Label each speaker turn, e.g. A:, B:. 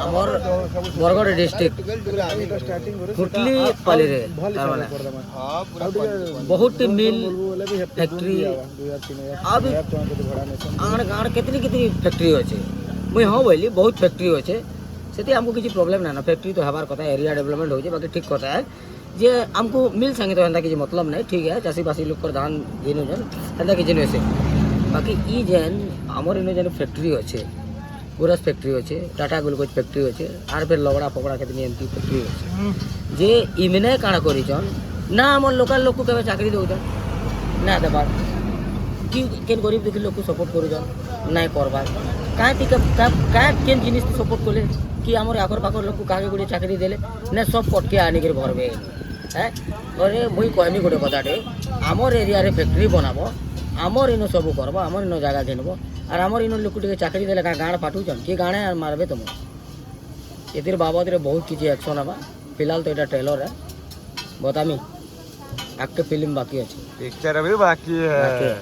A: আমার বরগড় ডিস্ট্রিক্ট ফুটলি পালিরে তার মানে बहुत मिल फैक्ट्री अब गाँव कितनी कितनी फैक्ट्री अच्छे मुई हाँ बोली बहुत फैक्ट्री अच्छे से हमको किसी प्रॉब्लम ना फैक्ट्री तो हबार कथा एरिया डेवलपमेंट हो बाकी ठीक कथा है जे हमको मिल संगे तो एंता किसी मतलब नहीं ठीक है चाषी बासी लोग धान घेन एंता किसी नहीं से बाकी ई जेन आमर इन जेन फैक्ट्री अच्छे गुरस फैक्ट्री अच्छे टाटा ग्लूकोज फैक्ट्री अच्छे आर फिर लगड़ा फगड़ा कितनी एमती फैक्ट्री अच्छे जे इमने काଣା करिछन ना आम लोकल लोक को केवे चाकरी दउछन ना देबार कि केन गरीब देखि लोक को सपोर्ट करूछन नाय करबार काहे ती काहे केन जिनिस सपोर्ट कोले कि हमर आकर पाकर लोक को काहे गुडी चाकरी देले ना सब पटके आनी के भरबे हैं अरे मुई कहमी गोटे कथाटे आमर एरिया रे फैक्ट्री बनाबो आमर इन सब करबो आमर इन जगह घेनबो और आमर इन लोक टिके चाकरी देले का गाड़ फाटुछन कि गाणे मारबे तुम एतिर बाबद रे बहुत किछि एक्शन हबा फिलहाल तो एटा ट्रेलर है बतामी आगे फिल्म बाकी है
B: पिक्चर अभी बाकी है।